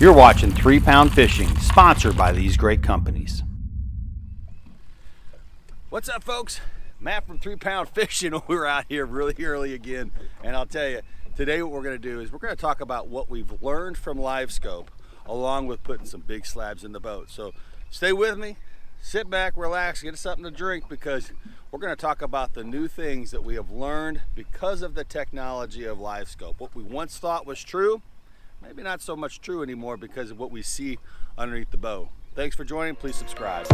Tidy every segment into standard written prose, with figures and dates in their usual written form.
You're watching 3 Pound Fishing, sponsored by these great companies. What's up, folks? Matt from 3 Pound Fishing. We're out here really early again, and I'll tell you, today what we're going to do is we're going to talk about what we've learned from LiveScope, along with putting some big slabs in the boat. So stay with me, sit back, relax, get us something to drink, because we're going to talk about the new things that we have learned because of the technology of LiveScope. What we once thought was true, maybe not so much true anymore because of what we see underneath the bow. Thanks for joining. Please subscribe.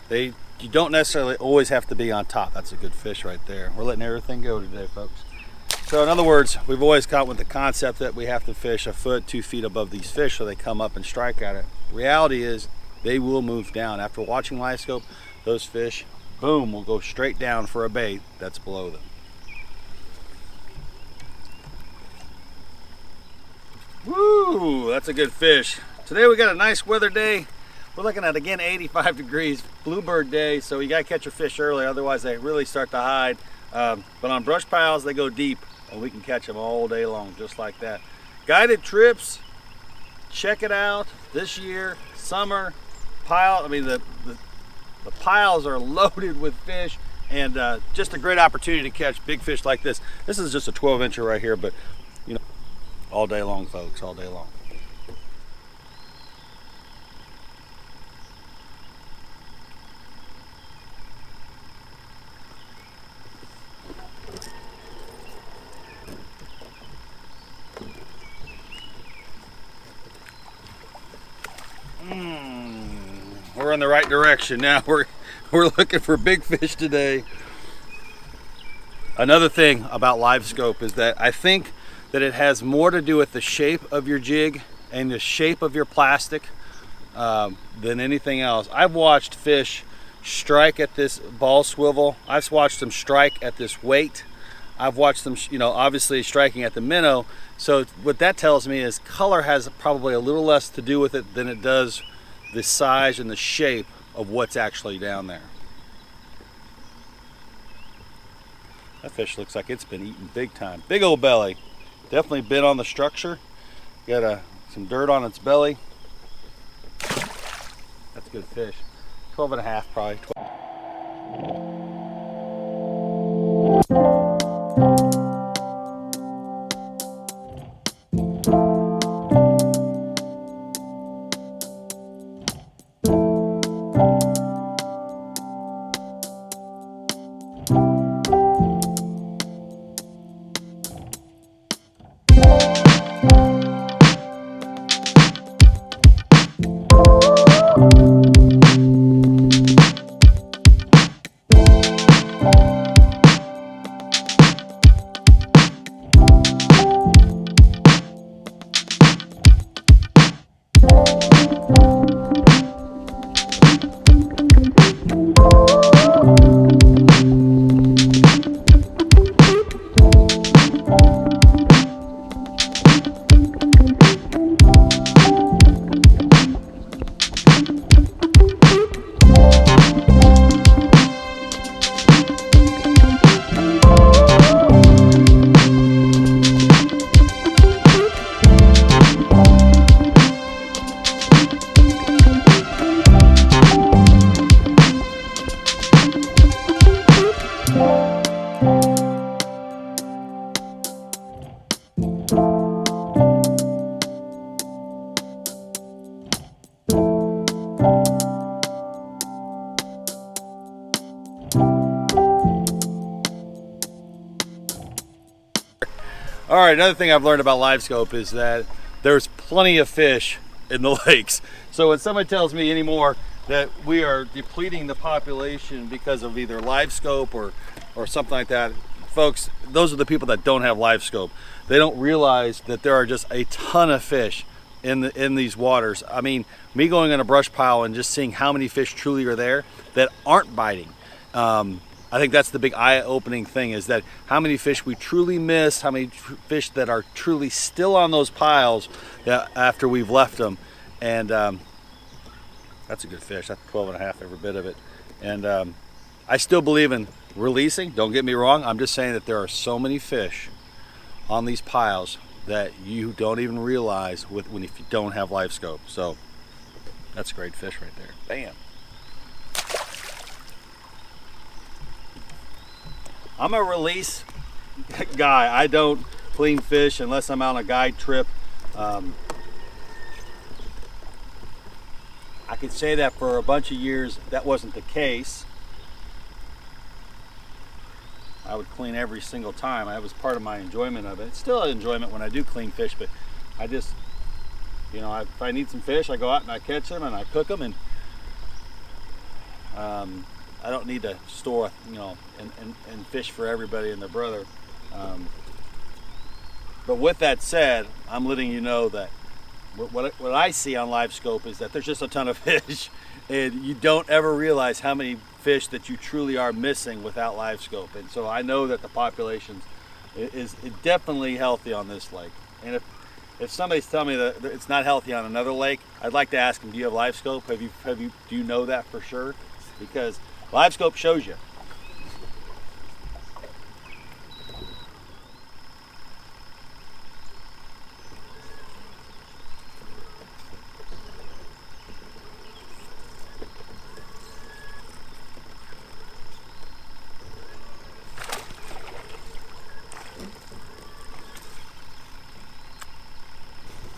Bait. You don't necessarily always have to be on top. That's a good fish right there. We're letting everything go today, folks. So in other words, we've always caught with the concept that we have to fish a foot, 2 feet above these fish so they come up and strike at it. The reality is they will move down. After watching LiveScope, those fish, boom, will go straight down for a bait that's below them. Woo, that's a good fish. Today we got a nice weather day. We're looking at, again, 85 degrees, bluebird day, so you gotta catch your fish early, otherwise they really start to hide. But on brush piles, they go deep, and we can catch them all day long, just like that. Guided trips, check it out. This year, summer, pile, I mean, the piles are loaded with fish, and just a great opportunity to catch big fish like this. This is just a 12-incher right here, but, you know, all day long, folks, all day long. We're in the right direction now. We're looking for big fish today. Another thing about LiveScope is that I think that it has more to do with the shape of your jig and the shape of your plastic than anything else. I've watched fish strike at this ball swivel. I've watched them strike at this weight. I've watched them, you know, obviously striking at the minnow. So what that tells me is color has probably a little less to do with it than it does the size and the shape of what's actually down there. That fish looks like it's been eating big time. Big old belly. Definitely been on the structure. Got some dirt on its belly. That's a good fish. 12 and a half probably. 12. All right, another thing I've learned about LiveScope is that there's plenty of fish in the lakes. So when somebody tells me anymore that we are depleting the population because of either LiveScope or something like that, folks, those are the people that don't have LiveScope. They don't realize that there are just a ton of fish in these waters. I mean, me going in a brush pile and just seeing how many fish truly are there that aren't biting. I think that's the big eye-opening thing, is that how many fish we truly miss, how many fish that are truly still on those piles after we've left them. And that's a good fish. That's 12 and a half, every bit of it. And I still believe in releasing, don't get me wrong. I'm just saying that there are so many fish on these piles that you don't even realize if you don't have LiveScope. So that's a great fish right there. Bam. I'm a release guy. I don't clean fish unless I'm on a guide trip. I could say that for a bunch of years that wasn't the case. I would clean every single time. That was part of my enjoyment of it. It's still an enjoyment when I do clean fish, but I just, you know, if I need some fish, I go out and I catch them and I cook them, and I don't need to store, you know, and fish for everybody and their brother. But with that said, I'm letting you know that what I see on LiveScope is that there's just a ton of fish, and you don't ever realize how many fish that you truly are missing without LiveScope. And so I know that the population is definitely healthy on this lake. And if somebody's telling me that it's not healthy on another lake, I'd like to ask them, do you have LiveScope? Do you know that for sure? Because LiveScope shows you.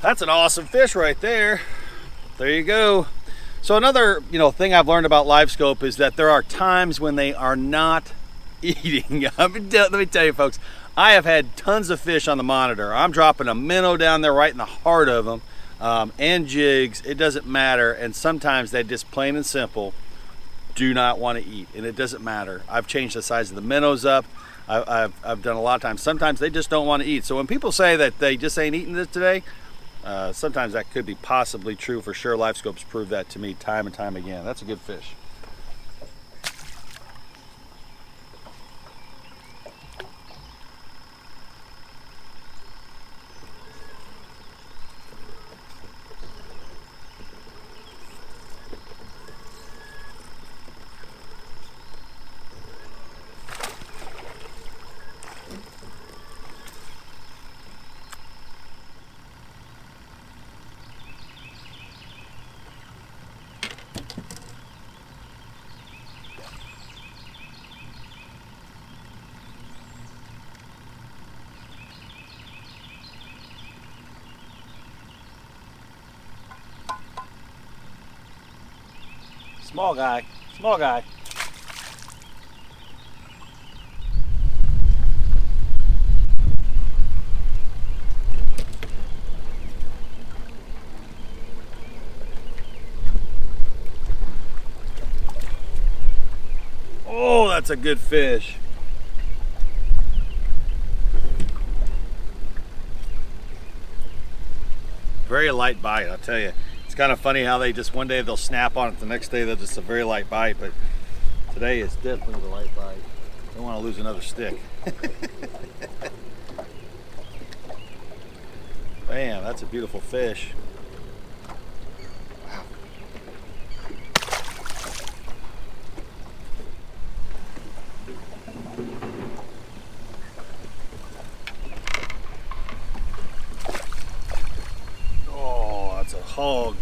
That's an awesome fish right there. There you go. So another, you know, thing I've learned about LiveScope is that there are times when they are not eating. Let me tell you, folks, I have had tons of fish on the monitor. I'm dropping a minnow down there right in the heart of them, and jigs. It doesn't matter. And sometimes they just plain and simple do not want to eat, and it doesn't matter. I've changed the size of the minnows up. I've done a lot of times. Sometimes they just don't want to eat. So when people say that they just ain't eating this today, sometimes that could be possibly true for sure. LiveScope's proved that to me time and time again. That's a good fish. Small guy, small guy. Oh, that's a good fish. Very light bite, I'll tell you. It's kind of funny how they just one day they'll snap on it, the next day they'll just a very light bite, but today is definitely the light bite. Don't want to lose another stick. Bam, that's a beautiful fish. Wow. Oh, that's a hog.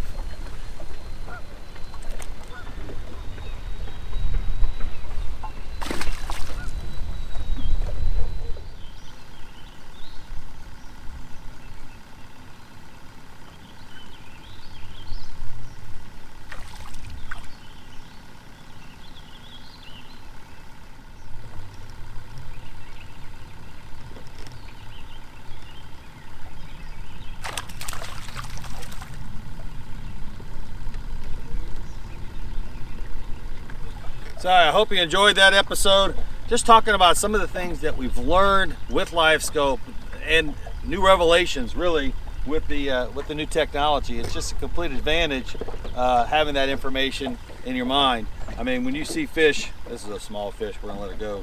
So I hope you enjoyed that episode. Just talking about some of the things that we've learned with LiveScope and new revelations, really, with the new technology. It's just a complete advantage having that information in your mind. I mean, when you see fish, this is a small fish, we're gonna let it go.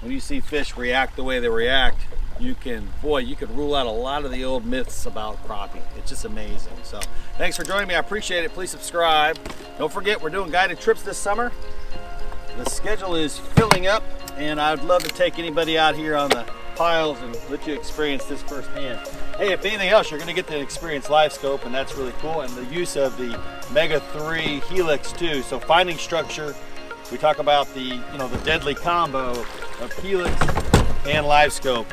When you see fish react the way they react, you can rule out a lot of the old myths about crappie. It's just amazing. So thanks for joining me. I appreciate it. Please subscribe. Don't forget, we're doing guided trips this summer. The schedule is filling up, and I'd love to take anybody out here on the piles and let you experience this firsthand. Hey, if anything else, you're going to get to experience LiveScope, and that's really cool, and the use of the Mega 3 Helix too. So finding structure, we talk about the the deadly combo of Helix and LiveScope.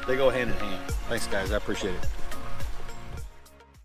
They go hand in hand. Thanks guys, I appreciate it.